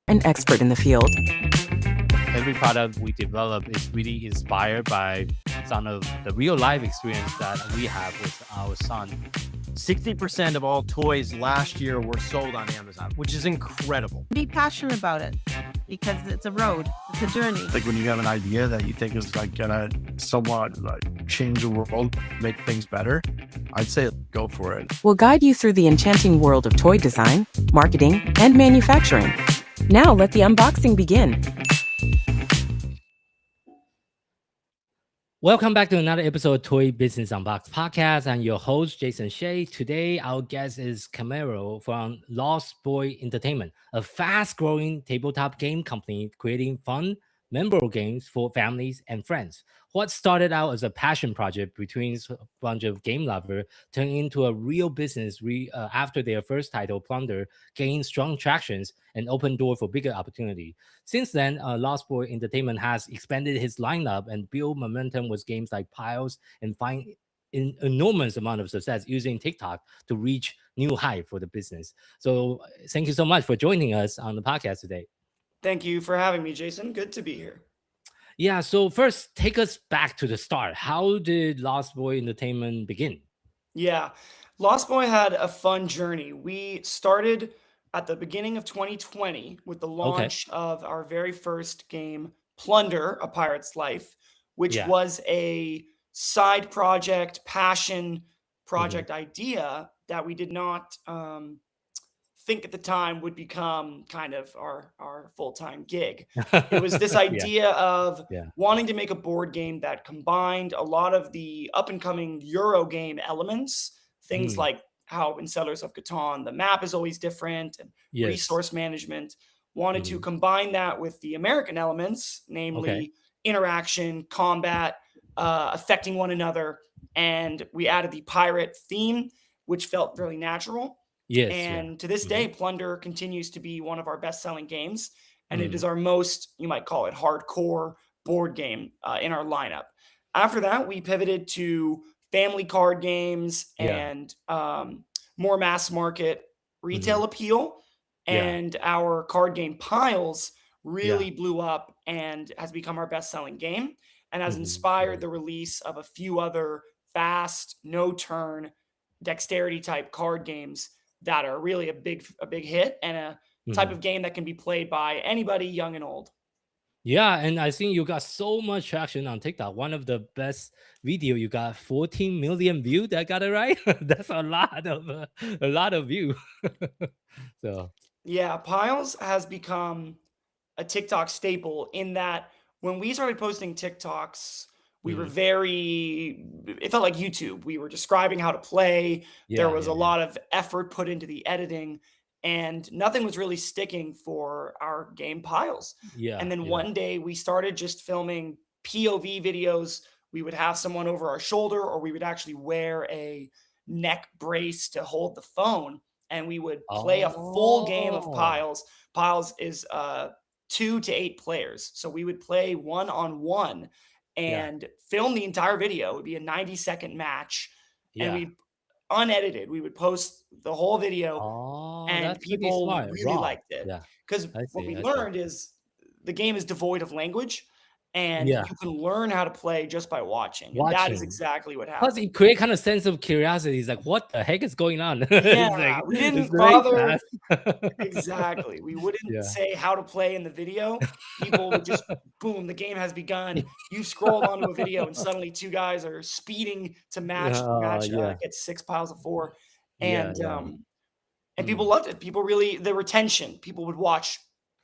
an expert in the field. Every product we develop is really inspired by some of the real life experience that we have with our son. 60% of all toys last year were sold on Amazon, which is incredible. Be passionate about it because it's a road, it's a journey. Like when you have an idea that you think is like gonna somewhat like change the world, make things better, I'd say go for it. We'll guide you through the enchanting world of toy design, marketing, and manufacturing. Now let the unboxing begin. Welcome back to another episode of Toy Business Unboxed podcast. I'm your host, Jason Shea. Today, our guest is Camaro from Lost Boy Entertainment, a fast-growing tabletop game company creating fun, memorable games for families and friends. What started out as a passion project between a bunch of game lovers turned into a real business after their first title, Plunder, gained strong tractions and opened door for bigger opportunity. Since then, Lost Boy Entertainment has expanded his lineup and built momentum with games like Piles and find an enormous amount of success using TikTok to reach new height for the business. So thank you so much for joining us on the podcast today. Thank you for having me, Jason. Good to be here. Yeah, so first, take us back to the start. How did Lost Boy Entertainment begin? Yeah, Lost Boy had a fun journey. We started at the beginning of 2020 with the launch of our very first game, Plunder, A Pirate's Life, which Yeah. was a side project, passion project idea that we did not think at the time would become kind of our full-time gig. It was this Yeah. idea of Yeah. wanting to make a board game that combined a lot of the up-and-coming Euro game elements, things Mm. like how in Settlers of Catan, the map is always different and Yes. resource management. Wanted to combine that with the American elements, namely interaction, combat, affecting one another. And we added the pirate theme, which felt really natural. Yes. And to this day, Plunder continues to be one of our best-selling games, and it Mm. is our most, you might call it, hardcore board game in our lineup. After that, we pivoted to family card games Yeah. and more mass market retail appeal, Yeah. and our card game Piles really Yeah. blew up and has become our best-selling game and has Mhm. inspired the release of a few other fast, no-turn, dexterity-type card games that are really a big hit and a type of game that can be played by anybody, young and old. Yeah, and I think you got so much traction on TikTok. One of the best video, you got 14 million views. That got it right. That's a lot of view. So Yeah, Piles has become a TikTok staple in that when we started posting TikToks, we were it felt like YouTube. We were describing how to play. There was a lot of effort put into the editing, and nothing was really sticking for our game Piles. And then one day we started just filming POV videos. We would have someone over our shoulder, or we would actually wear a neck brace to hold the phone, and we would play a full game of Piles. Piles is 2 to 8 players. So we would play one-on-one and film the entire video. It would be a 90-second match, and we unedited. We would post the whole video, and that's pretty people smart. really Raw. liked it. Yeah. Because I what see, we I see. learned is the game is devoid of language, and Yeah. you can learn how to play just by watching. And that is Watching. exactly what Plus, happened. it create kind of sense of curiosity. It's like, what the heck is going on? It's Yeah, like, we didn't it's very bother. fast. Exactly. We wouldn't Yeah. say how to play in the video. People would just, boom, the game has begun. You scroll onto a video, and suddenly 2 guys are speeding to match Yeah. get 6 piles of 4. Yeah. And Yeah. and people loved it. People really, the retention. People would watch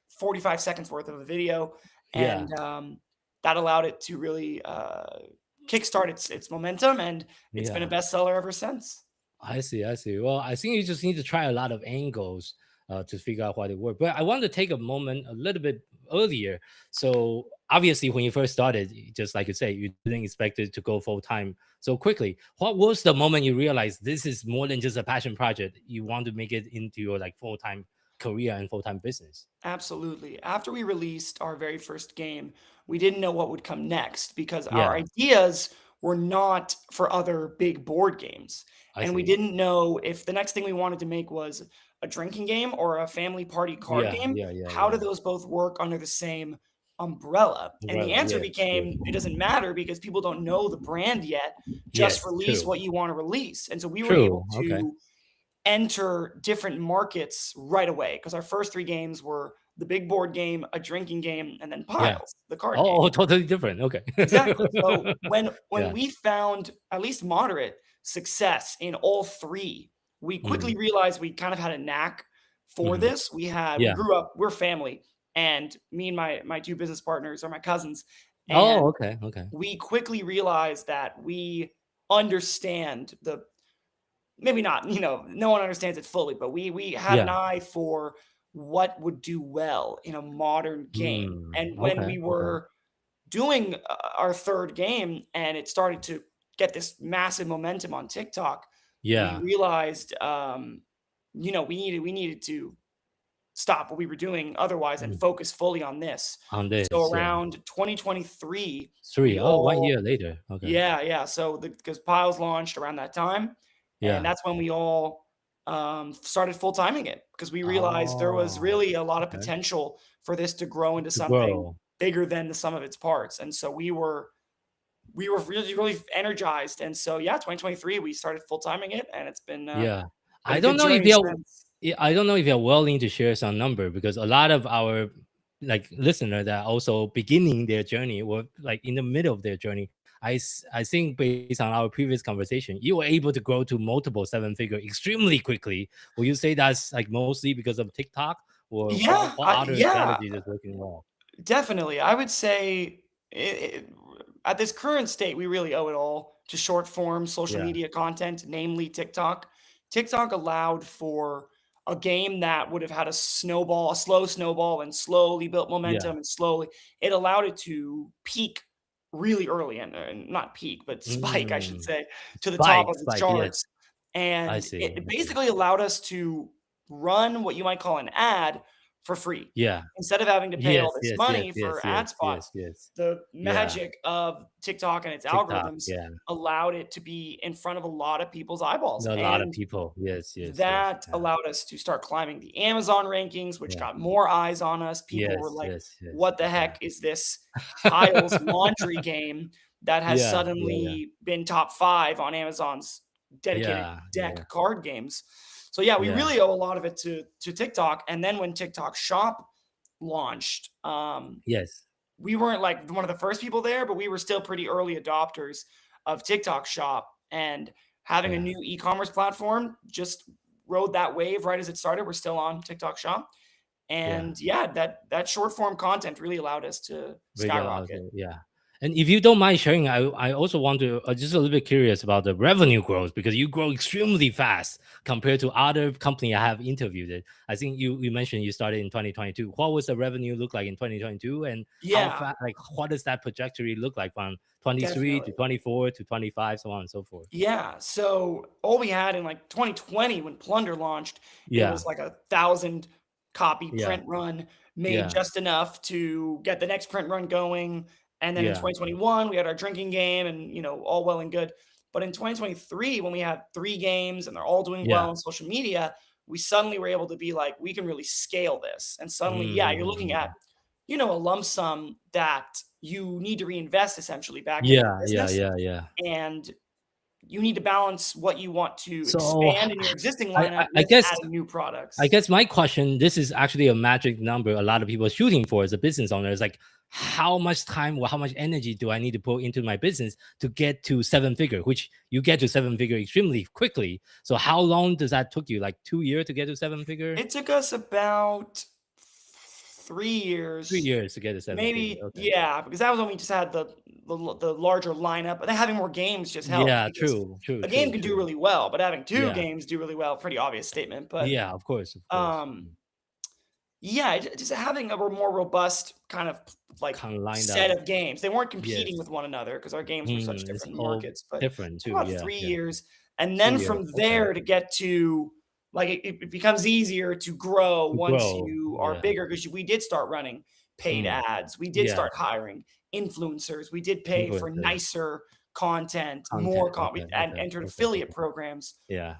45 seconds worth of a video, Yeah. and that allowed it to really kickstart its momentum, and it's been a Yeah. bestseller ever since. I see. I see. Well, I think you just need to try a lot of angles to figure out why they work. But I want to take a moment a little bit earlier. So obviously, when you first started, just like you say, you didn't expect it to go full time so quickly. What was the moment you realized this is more than just a passion project? You want to make it into your like full time career and full time business. Absolutely. After we released our very first game, we didn't know what would come next because our Yeah, ideas were not for other big board games. I And we see. didn't know if the next thing we wanted to make was a drinking game or a family party card Yeah, game? yeah, yeah, How do yeah. those both work under the same umbrella? And the Umbrella, answer yes, yes. became it doesn't matter because people don't know the brand yet. Just Yes, release true. what you want to release. And so we were True. able Okay. to enter different markets right away because our first 3 games were the big board game, a drinking game, and then Yeah. Piles, the card game. Oh, totally different. Okay. Exactly. So when Yeah. we found at least moderate success in all 3, we quickly realized we kind of had a knack for Mhm. this. We Yeah. grew up, we're family, and me and my 2 business partners are my cousins, Oh, and okay. Okay. we quickly realized that we understand the maybe not, no one understands it fully, but we had an Yeah. eye for what would do well in a modern game. And when Okay. we Okay. were doing our 3rd game and it started to get this massive momentum on TikTok, we Yeah. realized, we needed to stop what we were doing otherwise and Mm. focus fully on this. On So this, yeah. around 2023, 3. we Oh, 1 all year later. Okay. yeah. So because Piles launched around that time, and Yeah. that's when we all started full timing it because we realized there was Oh, really a lot of okay. potential for this to grow into To something grow. bigger than the sum of its parts. And so we were really really energized. And so yeah, 2023 we started full timing it, and it's been Yeah. been I a don't good know if journey you're since. I don't know if you're willing to share some number because a lot of our like listeners that are also beginning their journey or like in the middle of their journey. I think based on our previous conversation, you were able to grow to multiple 7-figure extremely quickly. Will you say that's like mostly because of TikTok or Yeah, what other yeah, strategies is working well? definitely. I would say at this current state, we really owe it all to short form social Yeah. media content, namely TikTok. TikTok allowed for a game that would have had a slow snowball, and slowly built Yeah. momentum, and slowly it allowed it to peak really early and not peak, but spike, I should Mm. say, to the top of the Spike. Yes. charts. I And see. it I see. basically allowed us to run what you might call an ad for free. Yeah. Instead of having to pay all this Yes. money for ad spots, the Yeah. magic of TikTok and its TikTok. algorithms Yeah. allowed it to be in front of a lot of people's eyeballs. A lot of And people. Yes. that Yeah. allowed us to start climbing the Amazon rankings, which Yeah. got more eyes on us. People were like, Yes. what the Yeah. heck is this Piles laundry game that has Yeah. suddenly been top 5 on Amazon's dedicated Yeah. deck card games? So yeah, we Yeah. really owe a lot of it to TikTok. And then when TikTok Shop launched, Yes. we weren't like one of the first people there, but we were still pretty early adopters of TikTok Shop, and having a Yeah. new e-commerce platform just rode that wave right as it started. We're still on TikTok Shop. And yeah, that short form content really allowed us to skyrocket. Yeah. And if you don't mind sharing, I also want to just a little bit curious about the revenue growth because you grow extremely fast compared to other company I have interviewed. I think you mentioned you started in 2022. What was the revenue look like in 2022, and how Yeah, fast? Like, what does that trajectory look like from 23 to definitely. 24 to 25, so on and so forth? Yeah. So all we had in like 2020 when Plunder launched, it Yeah. was like 1,000 copy Yeah. print run, made Yeah. just enough to get the next print run going. And then in Yeah. 2021, we had our drinking game and, all well and good. But in 2023, when we had 3 games and they're all doing well Yeah. on social media, we suddenly were able to be like, we can really scale this. And suddenly, yeah, you're looking Mm. at, a lump sum that you need to reinvest essentially back into the business. Yeah. And you need to balance what you want to So expand in your existing I, lineup I with guess adding new products. I guess my question, this is actually a magic number a lot of people are shooting for as a business owner. Is like, how much time or how much energy do I need to put into my business to get to 7-figure, which you get to 7-figure extremely quickly. So how long does that took you? Like 2 years to get to 7-figure? It took us about 3 years. 3 years to get to 7-figure. Maybe, Okay. yeah, because that was when we just had the larger lineup. But then having more games just helped. Yeah, because true. A game can do really well, but having 2 Yeah. games do really well, pretty obvious statement. But Yeah, of course. yeah, just having a more robust kind of like Kind of lined set up. of games. They weren't competing Yes. with one another because our games were such It's different all markets. But different too. about Yeah. 3 Yeah. years. And then 3 from years. there Okay. to get to like it becomes easier to grow To once grow, you are yeah. bigger because we did start running paid ads. We did Yeah. start hiring influencers. We did pay for Influencers. nicer content, Content. more Okay. and Okay. entered Okay. affiliate Okay. programs. Yeah.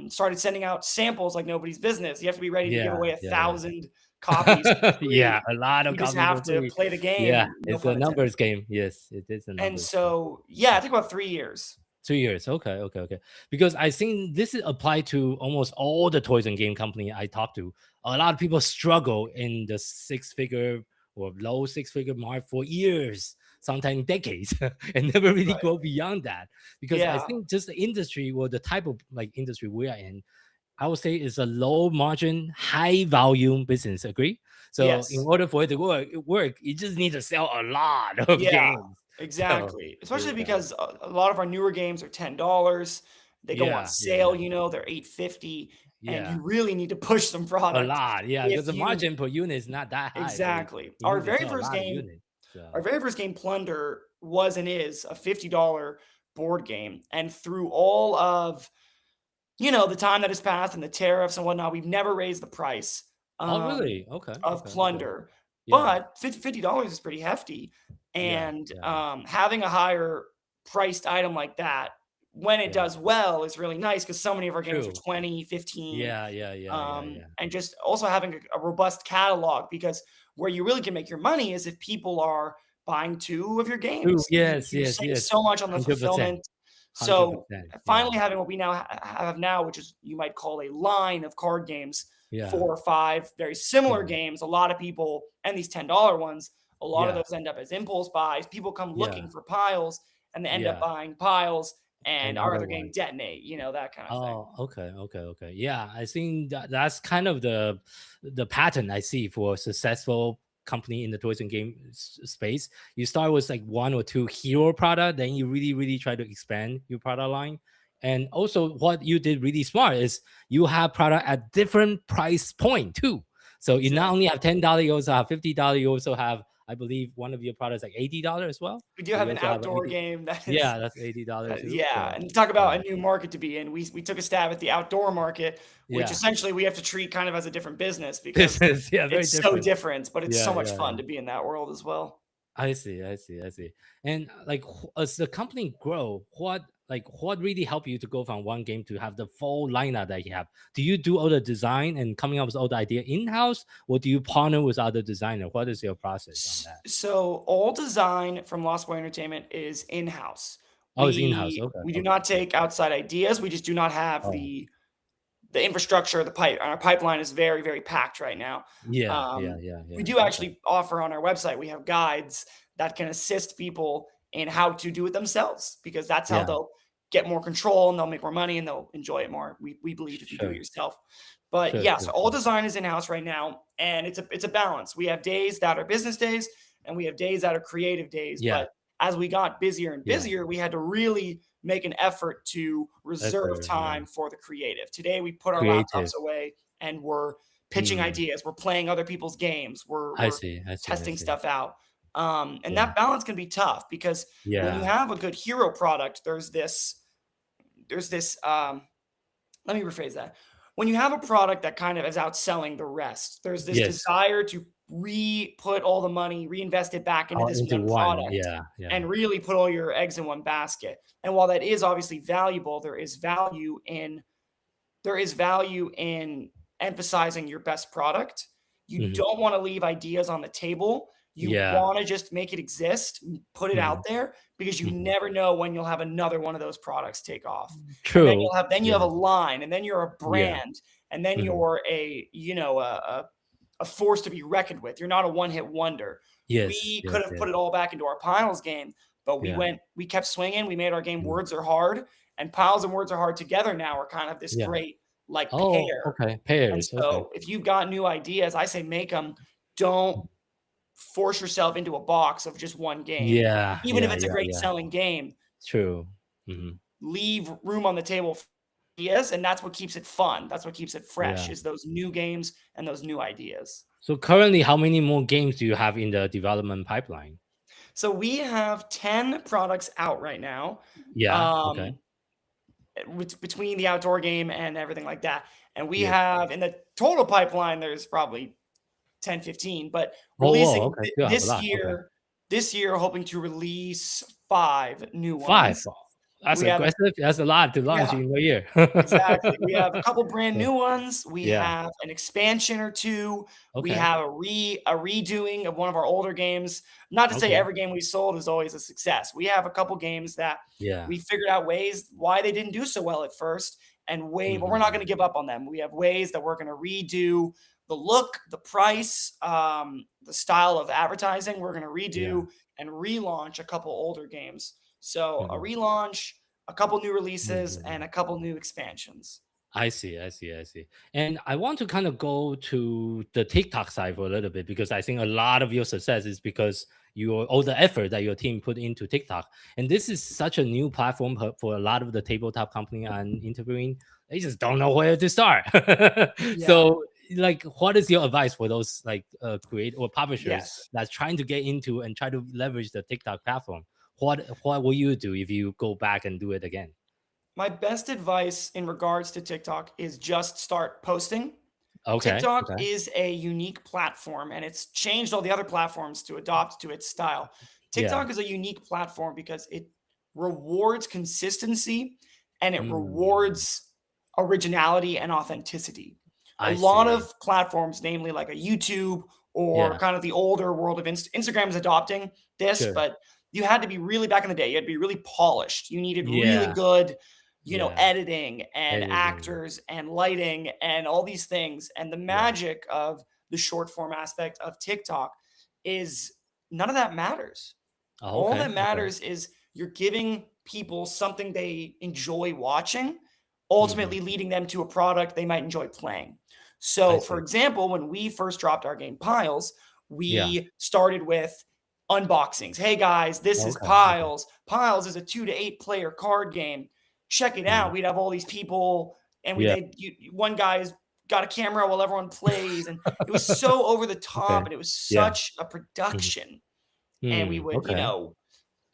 Started sending out samples like nobody's business. You have to be ready to give Yeah. away Yeah. 1,000 copies for Yeah. free. A lot of You just copies for have to free. play the Yeah. game, no It's a pun intended. numbers game. Yes, it is a And numbers game. so, yeah, I think about 3 years. 2 years. Okay, okay, okay. Because I think this is applied to almost all the toys and game company I talk to. A lot of people struggle in the 6-figure or low 6-figure mark for years, sometimes decades, and never really Right. go beyond that. Because I Yeah. think just the industry or the type of like industry we are in, I would say is a low margin, high volume business. Agree? So Yes. in order for it to work, you just need to sell a lot of Yeah. games. Exactly. Especially yeah. because a lot of our newer games are $10. They go Yeah, on yeah, sale, yeah. they're $8.50, and Yeah. you really need to push some A product. lot, yeah, If because the you margin per unit is not that high. So Exactly. you Our need to very sell a first lot of game units. Our So very first game, Plunder, was and is a $50 board game. And through all of, the time that has passed and the tariffs and whatnot, we've never raised the price oh really? Okay, of okay, okay. Plunder. Yeah, But $50 is pretty hefty. yeah, And yeah, having a higher priced item like that, when it yeah. does well, is really nice because so many of our games are True. 20, 15. Yeah, yeah, yeah, yeah. And just also having a robust catalog, because where you really can make your money is if people are buying 2 of your True. games. Yes, You yes, save yes. so much on the 100%. fulfillment. So 100%. Yeah, finally having what we now have now, which is you might call a line of card games, yeah, 4 or 5 very similar yeah, games. A lot of people, and these $10 ones, a lot of yeah, those end up as impulse buys. People come yeah, looking for piles, and they end up yeah. buying piles, and our Another other game one. detonate, that kind of thing. Oh, okay, okay, okay. Yeah, I think that's kind of the pattern I see for successful company in the toys and game space. You start with like 1 or 2 hero product, then you really, really try to expand your product line. And also, what you did really smart is you have product at different price point too. So you not only have $10, you also have $50. You also have, I believe, one of your products like $80 as well. We do So have you an also have outdoor 80. game that is, Yeah, that's $80 too. yeah, So and talk about yeah, a new market to be in. We took a stab at the outdoor market, which yeah. essentially we have to treat kind of as a different business because Business, yeah, very it's so different. different, but it's so Yeah, much yeah, fun yeah. to be in that world as well. I see, I see, I see. And like as the company grow, what really helped you to go from one game to have the full lineup that you have? Do you do all the design and coming up with all the idea in-house, or do you partner with other designer? What is your process on that? So all design from Lost Boy Entertainment is in-house. Oh, it's in-house. We Okay, we do okay. not take outside ideas. We just do not have Oh, the infrastructure, the pipe. Our pipeline is very, very packed right now. yeah, yeah, Um, yeah, we yeah. do Okay. actually offer on our website, we have guides that can assist people in how to do it themselves, because that's how Yeah, they'll get more control and they'll make more money and they'll enjoy it more. We believe if you do it sure, yourself. But sure, yes, sure, all sure. design is in-house right now, and it's a balance. We have days that are business days and we have days that are creative days. Yeah, But as we got busier and yeah. busier, we had to really make an effort to reserve Effort, yeah. time for the creative. Today, we put our Creative. laptops away and we're pitching Mm, ideas. We're playing other people's games. I We're see, I see, I testing see. stuff out. And Yeah, that balance can be tough because when you yeah. have a good hero product, there's this let me rephrase that. When you have a product that kind of is outselling the rest, there's this Yes. desire to put all the money, reinvest it back into All this into one one. product Yeah, yeah. and really put all your eggs in one basket. And while that is obviously valuable, there is value in emphasizing your best product. You Hmm. don't want to leave ideas on the table. You Yeah. want to just make it exist, put it Hmm. out there, because you Hmm. never know when you'll have another one of those products take off. And then True. you have Yeah. a line, and then you're a Yeah. brand, and then Hmm. you're a force to be reckoned with. You're not a one-hit wonder. Yes, We yes, could have yes. put it all back into our Piles game, but Yeah. we kept swinging. We made our game Mm. Words Are Hard, and Piles and Words Are Hard together now are kind of this Yeah. great like Oh, pair. okay. And Pairs. Okay. so if you've got new ideas, I say make them. Don't force yourself into a box of just one game. Yeah, Even if yeah, it's a yeah, great yeah. selling game, True. Hmm. leave room on the table for ideas, and that's what keeps it fun. That's what keeps it fresh, Yeah. is those new games and those new ideas. So currently, how many more games do you have in the development pipeline? So we have 10 products out right now. Yeah. Okay. Um, between the outdoor game and everything like that. And we Yes. have in the total pipeline, there's probably 10, 15, but Oh, releasing okay. You have a lot. Okay. this year, hoping to release 5 new 5. ones. That's We have aggressive. That's a lot to launch Yeah. in a year. Exactly. We have a couple brand Yeah. new ones. We Yeah. have an expansion or 2. We Okay. have a redoing of one of our older games. Not to say Okay. every game we sold is always a success. We have a couple games that Yeah. we figured out ways why they didn't do so well at first, and but we're not going to give up on them. We have ways that we're going to redo the look, the price, the style of advertising. We're going to redo and relaunch a couple older games. So a relaunch, a couple new releases, and a couple new expansions. I see. And I want to kind of go to the TikTok side for a little bit, because I think a lot of your success is because all the effort that your team put into TikTok. And this is such a new platform for a lot of the tabletop company I'm interviewing. They just don't know where to start. So like, what is your advice for those like create or publishers that's trying to get into and try to leverage the TikTok platform? What will you do if you go back and do it again? My best advice in regards to TikTok is just start posting. Okay. TikTok is a unique platform, and it's changed all the other platforms to adopt to its style. TikTok is a unique platform because it rewards consistency and it rewards originality and authenticity. A lot of platforms, namely like a YouTube or kind of the older world of Instagram is adopting this, but you had to be really, back in the day, you had to be really polished. You needed really good, editing and actors and lighting and all these things. And the magic of the short form aspect of TikTok is none of that matters. All that matters is you're giving people something they enjoy watching, ultimately leading them to a product they might enjoy playing. So, for example, when we first dropped our game Piles, we started with unboxings. Hey guys, this is Piles. Piles is a 2 to 8 player card game. Check it out. We'd have all these people, and one guy's got a camera while everyone plays, and it was so over the top, and it was such a production. And we would, and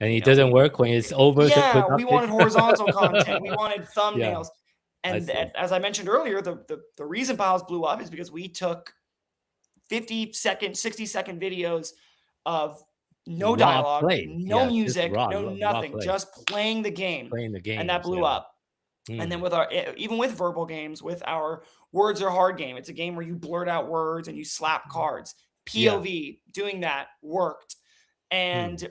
it doesn't work when it's over. Yeah, we wanted horizontal content. We wanted thumbnails. And as I mentioned earlier, the reason Piles blew up is because we took 50-second, 60-second videos of no dialogue, no music, no nothing, just playing the game. And that blew up. And then even with verbal games, with our Words Are Hard game, it's a game where you blurt out words and you slap cards. POV, doing that worked. And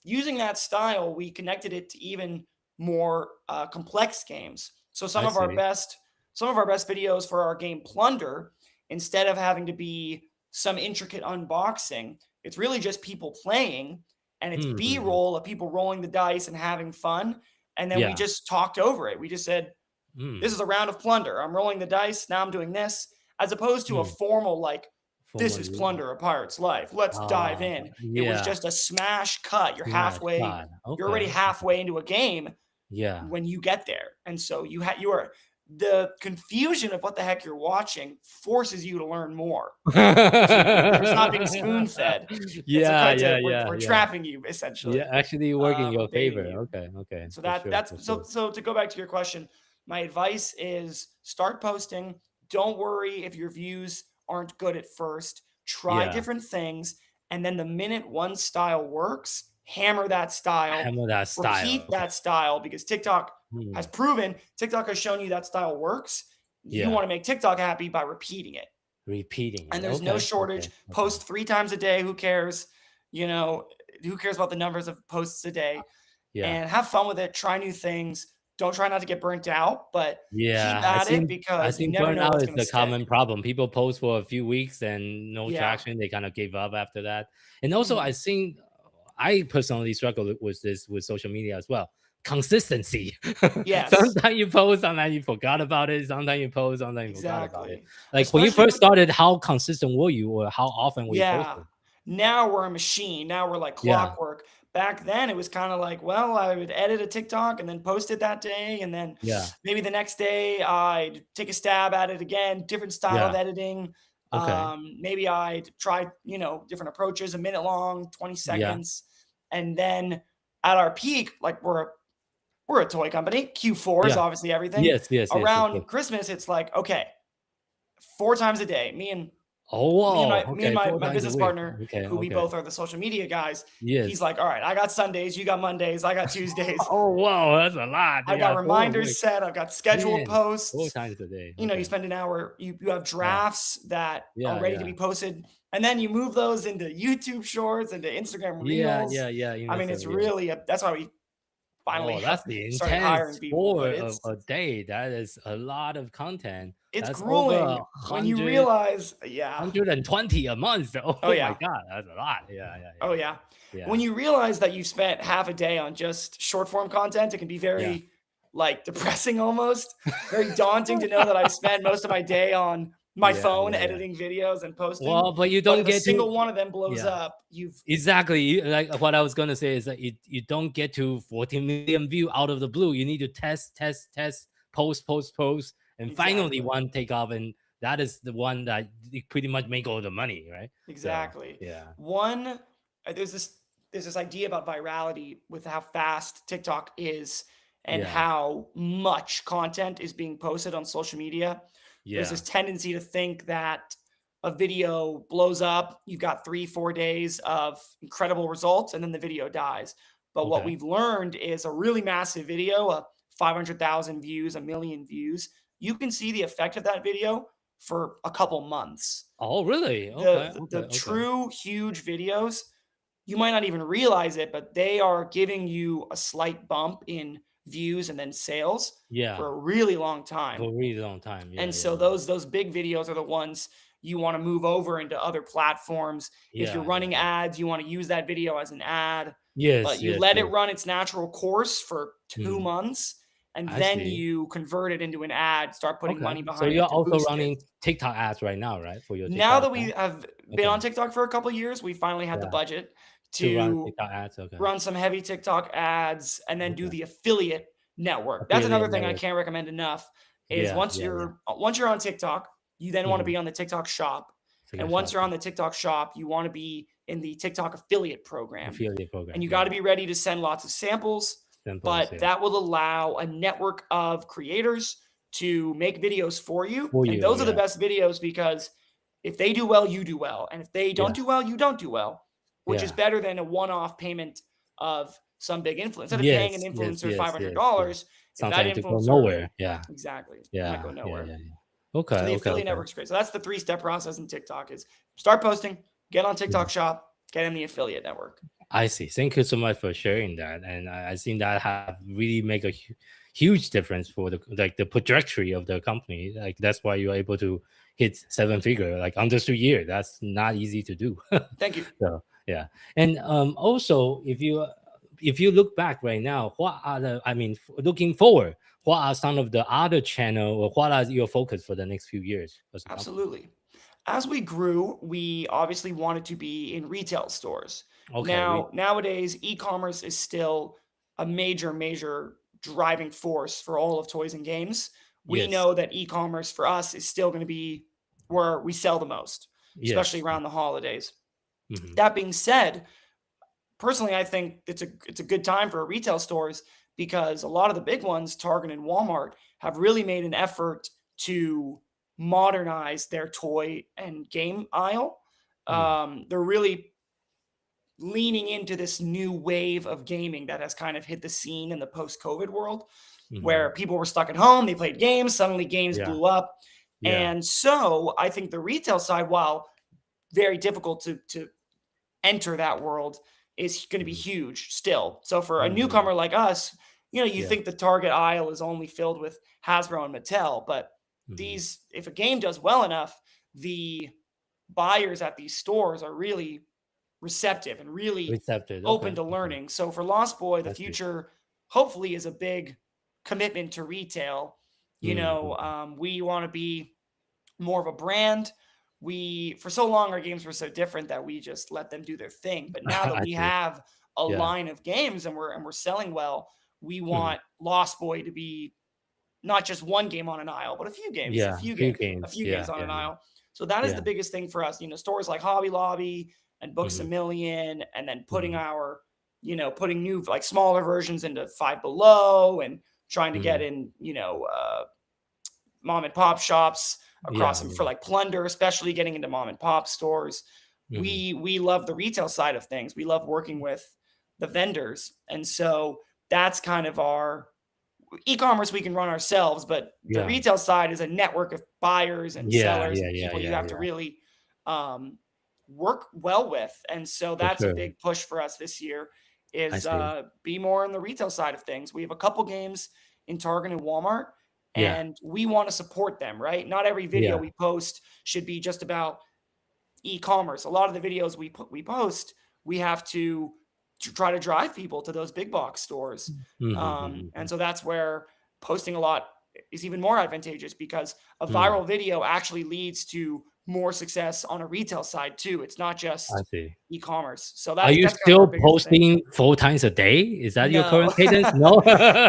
using that style, we connected it to even more complex games. So some of our best videos for our game Plunder, instead of having to be some intricate unboxing, it's really just people playing, and it's B-roll of people rolling the dice and having fun. And then we just talked over it. We just said, this is a round of Plunder. I'm rolling the dice. Now I'm doing this, as opposed to a formal, this is Plunder, A Pirate's Life. Let's dive in. It was just a smash cut. You're halfway. You're already halfway into a game. When you get there. And so the confusion of what the heck you're watching forces you to learn more. It's not being spoon fed. We're trapping you, essentially. Yeah, actually working in your favor. Okay. So so to go back to your question, my advice is start posting. Don't worry if your views aren't good at first. Try different things, and then the minute one style works, hammer that style. Repeat that style, because TikTok has proven, TikTok has shown you that style works. You want to make TikTok happy by repeating it. And there's no shortage. Post 3 times a day. Who cares? Who cares about the numbers of posts a day? And have fun with it. Try new things. Don't try not to get burnt out, but keep at it, because I think burnout is the common problem. People post for a few weeks and no traction. They kind of gave up after that. And also, I think I personally struggle with this with social media as well. Consistency. Sometimes you post, sometimes you forgot about it. Sometimes you post, sometimes you forgot about it. Like when you first started, how consistent were you, or how often were you posting? Now we're a machine. Now we're like clockwork. Back then, it was kind of like, well, I would edit a TikTok and then post it that day. And then maybe the next day I'd take a stab at it again, different style of editing. Maybe I'd try, different approaches, a minute long, 20 seconds. And then at our peak, like we're a toy company. Q4 is obviously everything. Yes. Around Christmas, it's like, okay, 4 times a day, me and Oh, me and wow. my me and Okay, my, 4 my times a business week. partner, Okay, who we okay. both are the social media guys, Yes. he's like, all right, I got Sundays, you got Mondays, I got Tuesdays. Oh, wow, that's a lot. I've Yeah, got 4 a reminders week. set, I've got scheduled Man, 4 posts. times a day. You know, you Okay. spend an hour, you have drafts that Yeah, are ready to yeah. be posted, and then you move those into YouTube Shorts, into Instagram Yeah, Reels. yeah, I mean, it's yeah. really that's why we finally Oh, that's the started hiring intense people. 4 But of it's a day. That is a lot of content. it's That's over grueling when you 100, realize, yeah. 120 a month. Oh, Oh my yeah. God, that's a lot. Yeah, Oh yeah. yeah. When you realize that you spent half a day on just short form content, it can be very like depressing almost, very daunting to know that I spent most of my day on my Yeah, phone yeah. editing videos and posting. Well, but you But don't if a get single to one of them blows yeah. up, you've exactly like what I was gonna say is that you don't get to 14 million view out of the blue. You need to test, post, and finally Exactly. one take off, and that is the one that you pretty much make all the money, right? So, exactly. yeah. One, there's this idea about virality with how fast TikTok is and Yeah. how much content is being posted on social media. There's Yeah. this tendency to think that a video blows up, you've got 3-4 days of incredible results, and then the video dies. But what Okay. we've learned is a really massive video, 500,000 views, 1 million views, you can see the effect of that video for a couple months. Oh, really? The true huge videos, you might not even realize it, but they are giving you a slight bump in views and then sales Yeah. for a really long time. For a really long time. Yeah, And so yeah. those big videos are the ones you want to move over into other platforms. If you're Yeah, running ads, you want to use that video as an ad, Yes, but you yes, let it yes. run its natural course for 2 Mhm. months, and I then see. you convert it into an ad, start putting Okay. money So behind you're it to also boost running it. TikTok ads right now, right? For your Now TikTok that we account? have been on Okay. TikTok for a couple years, we finally had the Yeah. budget To run to TikTok ads. Okay. run some heavy TikTok ads and then do Okay. the affiliate network. That's Affiliate another thing I network. can't recommend enough is Yeah, once yeah. you're on TikTok, you then want to Mhm. be on the TikTok shop. TikTok And once shop, you're on the TikTok shop, you want to be in the TikTok affiliate program. affiliate program. And you Yeah. got to be ready to send lots of samples, Samples, but yeah. that will allow a network of creators to make videos for you. For And you, those are the yeah. best videos because if they do well, you do well. And if they don't Yeah. do well, you don't do well, which is Yeah. better than a one-off payment of some big influencer. Instead of paying an Yes, influencer yes. $500, if that Sometimes to go influencer nowhere. Yeah. exactly might Yeah. go Yeah. nowhere. Yeah. Yeah. So Okay. the affiliate network's great. So that's the 3-step process in TikTok is start posting, get on TikTok shop, get in the affiliate network. I see. Thank you so much for sharing that, and I think that have really make a huge difference for the trajectory of the company. Like that's why you're able to hit 7-figure like under 3 years. That's not easy to do. Thank you. So yeah, and also if you look back right now, what are looking forward, what are some of the other channel or what are your focus for the next few years? As a company? Absolutely. As we grew, we obviously wanted to be in retail stores. Okay. Now, nowadays, e-commerce is still a major driving force for all of toys and games. We Yes. know that e-commerce for us is still going to be where we sell the most, especially Yes. around the holidays. Mhm. That being said, personally, I think it's a good time for retail stores because a lot of the big ones, Target and Walmart, have really made an effort to modernize their toy and game aisle. They're really leaning into this new wave of gaming that has kind of hit the scene in the post-COVID world, Mhm. where people were stuck at home, they played games, suddenly games Yeah. blew up. Yeah. And so I think the retail side, while very difficult to enter that world, is going to be huge still. So for a Mhm. newcomer like us, you Yeah. think the Target aisle is only filled with Hasbro and Mattel, but Mhm. if a game does well enough, the buyers at these stores are really receptive and really Receptive. open Okay. to learning. So for Lost Boy, the I see. future hopefully is a big commitment to retail. We want to be more of a brand. For so long, our games were so different that we just let them do their thing. But now that I we see. have a Yeah. line of games and we're selling well, we Mhm. want Lost Boy to be not just one game on an aisle, but a few games, Yeah. a few Few games, games. on Yeah. an aisle. So that is Yeah. the biggest thing for us. Stores like Hobby Lobby and Books a Mhm. Million, and then putting Mhm. putting new like smaller versions into Five Below and trying to get Mhm. in, mom and pop shops across Yeah, them for like Plunder, especially getting into mom and pop stores. Mhm. We love the retail side of things. We love working with the vendors. And so that's kind of our e-commerce we can run ourselves, but the Yeah. retail side is a network of buyers and Yeah, sellers yeah, and yeah, people you yeah, have to yeah, really um, work well with. And so for that's a sure. big push for us this year I is see. be more on the retail side of things. We have a couple games in Target and Walmart, Yeah, and we want to support them, right? Not every video yeah. we post should be just about e-commerce. A lot of the videos we post, we have to try to drive people to those big box stores. And Mhm. so that's where posting a lot is even more advantageous because a Mm, viral video actually leads to more success on a retail side too. It's not I just see. e-commerce. So Are you that's kind of our still biggest thing. posting 4 times a day? Is that your No, current cadence? No?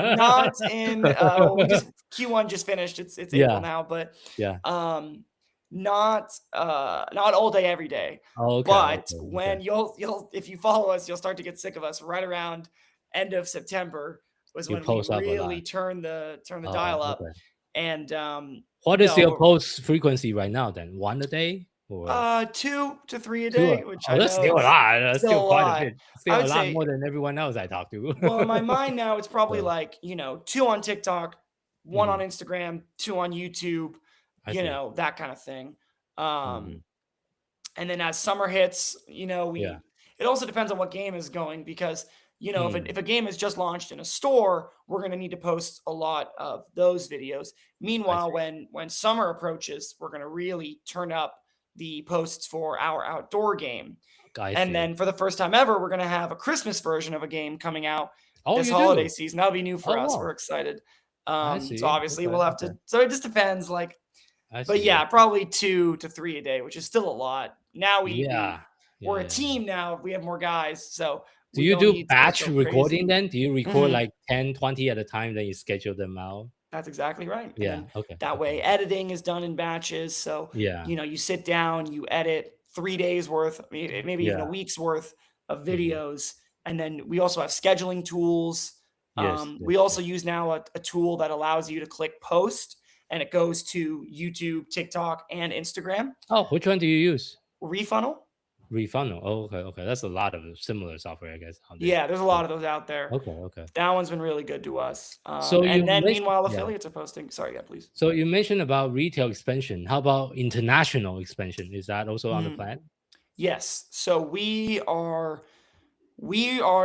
not in well, we just Q1 just finished. It's April Yeah, now, but yeah. um not all day every day. Oh, okay, But okay, okay. when you'll if you follow us, you'll start to get sick of us right around end of September was You when we post up a lot. really turn the Oh, dial up. okay. And What is no, your but post frequency right now then? 1 a day or 2 to 3 a 2? day, which Oh, I that's know still a is lot. That's still still a quite a lot. bit. I Still a would lot say more than everyone else I talk to. well, in my mind now, it's probably So, like, 2 on TikTok, 1 on mhm, Instagram, 2 on YouTube, I see. that kind of thing. Um, Mhm. and then as summer hits, Yeah. it also depends on what game is going because, Mm, if a game is just launched in a store, we're going to need to post a lot of those videos. I Meanwhile, see. when summer approaches, we're going to really turn up the posts for our outdoor game. I And see. then for the first time ever, we're going to have a Christmas version of a game coming out Oh, this you holiday do? season. That'll be new for Oh, us. wow. We're excited. I So see. obviously Okay, we'll have okay. to. So it just depends. Like, I but see. yeah, probably 2 to 3 a day, which is still a lot. Now Yeah. Yeah, we're a yeah, yeah. team now. We have more guys, so Do we you don't do need to batch go recording crazy. then? Do you record Mhm. like 10, 20 at a time, then you schedule them out? That's exactly right. And Yeah. then Okay. that Okay. way, editing is done in batches. So Yeah. you sit down, you edit 3 days worth, maybe even a Yeah. week's worth of Mhm. videos, and then we also have scheduling tools. Yes. Yes. We Yes. also use now a tool that allows you to click post, and it goes to YouTube, TikTok, and Instagram. Oh, which one do you use? Refunnel. Refunnel. Oh, okay. Okay. That's a lot of similar software, I guess, nowadays. Yeah, there's a Yeah. lot of those out there. Okay. Okay. That one's been really good to us. So you And then mentioned, meanwhile, yeah. affiliates are posting. Sorry, yeah, please. So you mentioned about retail expansion. How about international expansion? Is that also on the Mm, plan? yes. So we are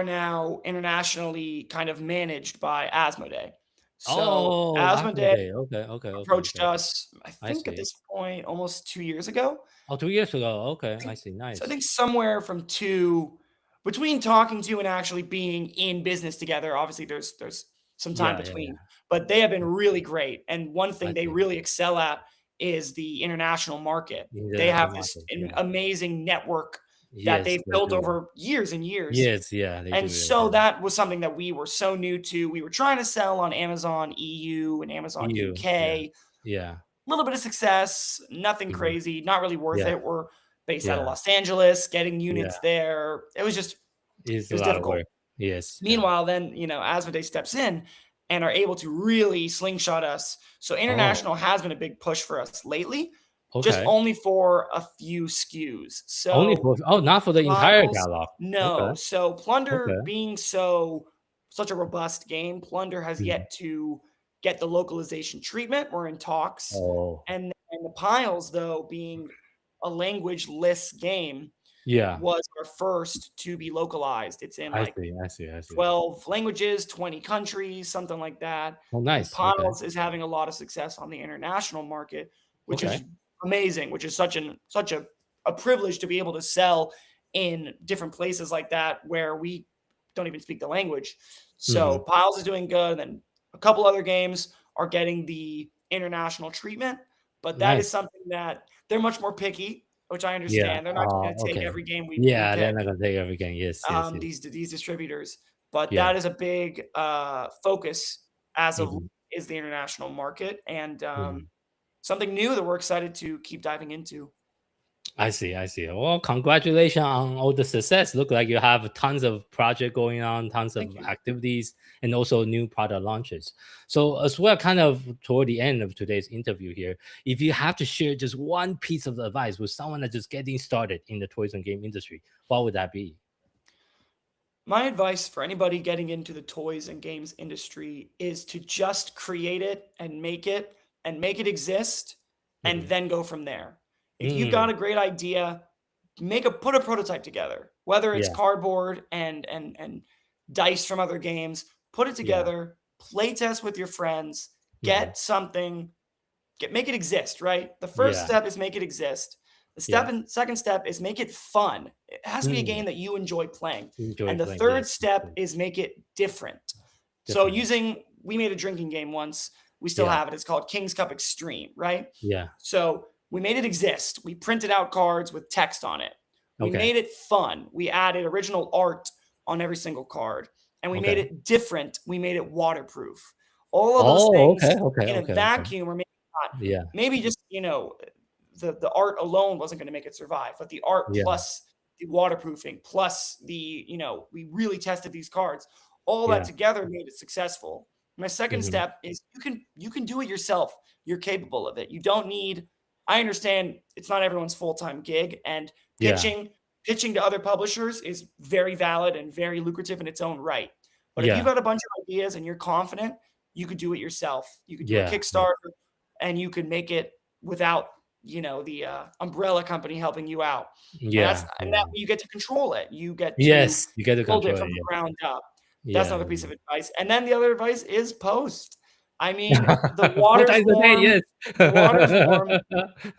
now internationally kind of managed by Asmodee. So Oh, Asmodee Asmodee. Okay. Okay. Okay. approached Okay. Okay. us, I I think at see. this point, almost 2 years ago. Oh, 2 years ago. Okay. I I think, see. so I Nice. think somewhere from between talking to and actually being in business together. Obviously, there's some time Yeah. Yeah. between, Yeah. but they have been really great. And one I thing they see. really excel at is the international market. They International have this market. Yeah. amazing network that Yes, they've they built do. over years and years. Yes. Yeah. They And do. They so do. that was something that we were so new to. We were trying to sell on Amazon EU and Amazon EU. Yeah. UK. Yeah. Little bit of success, nothing Mhm. crazy, not really worth Yeah. it. We're based out of Yeah. Los Angeles, getting Yeah. units there. It It's a was lot of difficult. work. Yes. Yeah. Meanwhile, then, Asmodee steps in and are able to really slingshot us. So Oh, international has been a big push for us lately, just okay. only for a few SKUs. Only So for, oh, not for the entire Piles, catalog. no. Okay. So Plunder Okay. being such a robust game, Plunder has Mhm. yet to get the localization treatment. We're in talks. Oh, And the Piles, though, being a language-less game, yeah. was our first to be localized. It's in I like see. I see. I see. 12 languages, 20 countries, something like that. Oh, And nice. Okay. Piles is having a lot of success on the international market, which Okay. is amazing, which is such a privilege to be able to sell in different places like that where we don't even speak the language. So Hmm. Piles is doing good, and then a couple other games are getting the international treatment, but that is Nice. something that they're much more picky, which I Yeah. understand. They're not going to take Okay. every game we Yeah, they're pick, not gonna take every game. Yes. Yes. Yes. these distributors, but Yeah. that is a big focus as of Hmm. is the international market and Hmm. something new that we're excited to keep diving into. I see. I see. Well, congratulations on all the success. Look like you have tons of project going on, tons of Thank you. activities, and also new product launches. So as we're kind of toward the end of today's interview here, if you have to share just one piece of advice with someone that's just getting started in the toys and game industry, what would that be? My advice for anybody getting into the toys and games industry is to just create it and make it exist and Mhm. then go from there. If you've Mm, got a great idea, put a prototype together, whether it's yeah. cardboard and dice from other games, put it Yeah. together, play test with your friends, Mhm. get something, make it exist, right? The first Yeah. step is make it exist. The Yeah. second step is make it fun. It has to be a Mm, game that you enjoy playing. enjoy And the playing. third Yes. step Mm, is make it different. So different. we made a drinking game once. We still Yeah. have it. It's called King's Cup Extreme, right? Yeah. So we made it exist. We printed out cards with text on it. We Okay. made it fun. We added original art on every single card. And we made Okay. it different. We made it waterproof. All of those Oh, things okay. Okay. in a Okay. Okay. vacuum, or maybe not. Yeah. Maybe just, the art alone wasn't going to make it survive, but the art Yeah. plus the waterproofing plus we really tested these cards. All that Yeah. together made it successful. My second Mhm. step is you can do it yourself. You're capable of it. You don't need. I understand it's not everyone's full-time gig, and Yeah. pitching to other publishers is very valid and very lucrative in its own right. But if Yeah. you've got a bunch of ideas and you're confident, you could do it yourself. You could do a Yeah. Kickstarter, and you could make it without the umbrella company helping you out. And Yeah. and Yeah. that you get to control it. You get to Yes. You get to build it control from it. the Yeah. ground up. That's Yeah. another piece of advice. And then the other advice is post. I mean, the 4 water times a day. form, Yes. water form,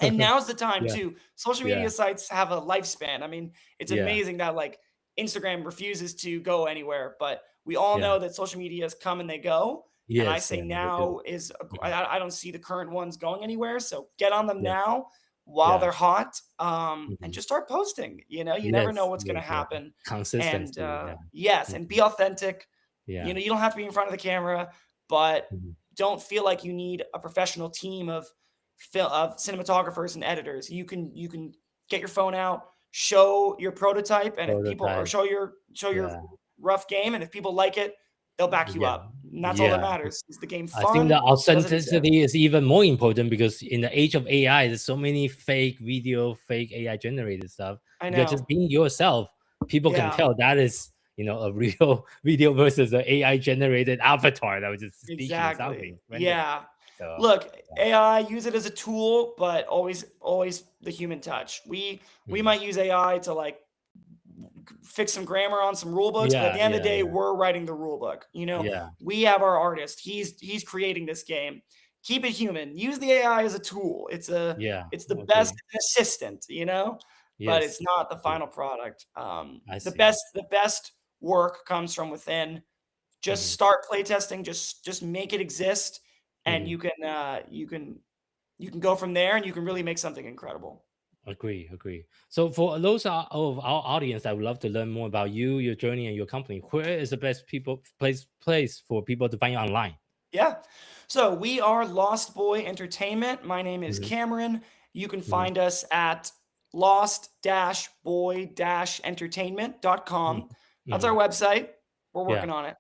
and now's the time Yeah. too. Social Yeah. media sites have a lifespan. I mean, it's Yeah. amazing that like Instagram refuses to go anywhere, but we all Yeah. know that social medias come and they go. And I Yes. say Yeah. They do. now is Mhm. I don't see the current ones going anywhere. So get on them Yeah. now while Yeah. they're hot, and Mhm. just start posting. You never know Yes. what's going to Yes. Yeah. happen. And Consistency. Yeah. yes, and Mhm. be authentic. Yeah. You don't have to be in front of the camera, but Mhm. don't feel like you need a professional team of cinematographers and editors. You can get your phone out, show your prototype, and if people or Prototype. show your Yeah. rough game, and if people like it, they'll back you Yeah. up. And that's all that Yeah. matters. Is the game I think fun? the Does it exist? authenticity is even more important because in the age of AI, there's so many fake video, fake AI generated stuff. I You're just know. being yourself. People can Yeah, tell that is, a real video versus an AI generated avatar that was just speaking or exactly. something. Random. Yeah. So Look, yeah. AI, use it as a tool, but always the human touch. We Mhm. might use AI to like fix some grammar on some rule books, but at Yeah. the end of the Yeah. day, Yeah. we're writing the rule book. Yeah. We have our artist. He's creating this game. Keep it human. Use the AI as a tool. It's Yeah. the Okay. best assistant, but it's Yes. not the Okay. final product. I The see. best work comes from within. Just Mhm. start playtesting. Just make it exist, and Mhm. you can go from there, and you can really make something incredible. Agree. So for those of our audience that would love to learn more about you, your journey, and your company, where is the best place for people to find you online? Yeah. So we are Lost Boy Entertainment. My name is Mhm. Cameron. You can Mhm. find us at lost-boy-entertainment.com. That's our Mhm. website. We're Yeah. working on it.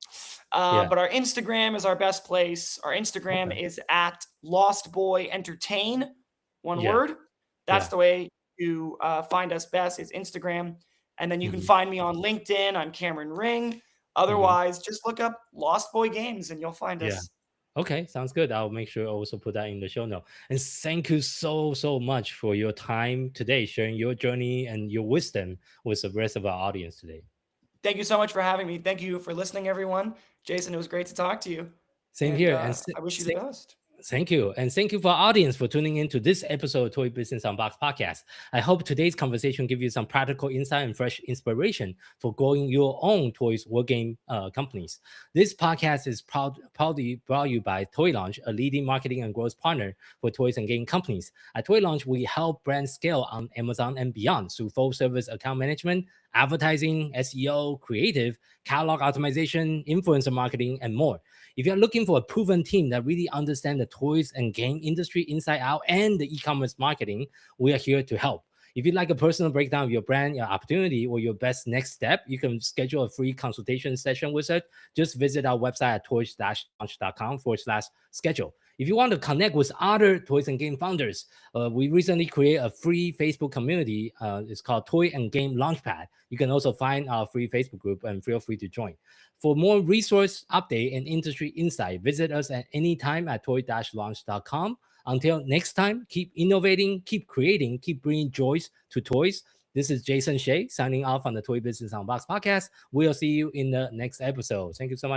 Yeah. But our Instagram is our best place. Our Instagram Okay. is at Lost Boy Entertain, one Yeah. word. That's Yeah. the way to find us best is Instagram. And then you can Mhm. find me on LinkedIn. I'm Cameron Ring. Otherwise, just look up Lost Boy Games and you'll find Yeah. us. Okay, sounds good. I'll make sure I also put that in the show note. And thank you so much for your time today, sharing your journey and your wisdom with the rest of our audience today. Thank you so much for having me. Thank you for listening, everyone. Jason, it was great to talk to you. Same And here. I wish you the best. Thank you. And thank you for our audience for tuning in to this episode of Toy Business Unboxed podcast. I hope today's conversation gives you some practical insight and fresh inspiration for growing your own toys or game companies. This podcast is proudly brought to you by Toy Launch, a leading marketing and growth partner for toys and game companies. At Toy Launch, we help brands scale on Amazon and beyond through full service account management, advertising, SEO, creative, catalog optimization, influencer marketing, and more. If you're looking for a proven team that really understands the toys and game industry inside out and the e-commerce marketing, we are here to help. If you'd like a personal breakdown of your brand, your opportunity, or your best next step, you can schedule a free consultation session with us. Just visit our website at toys-launch.com/schedule. If you want to connect with other toys and game founders, we recently created a free Facebook community. It's called Toy and Game Launchpad. You can also find our free Facebook group and feel free to join. For more resource update and industry insight, visit us at any time at toy-launch.com. Until next time, keep innovating, keep creating, keep bringing joys to toys. This is Jason Shea signing off on the Toy Business Unboxed podcast. We'll see you in the next episode. Thank you so much.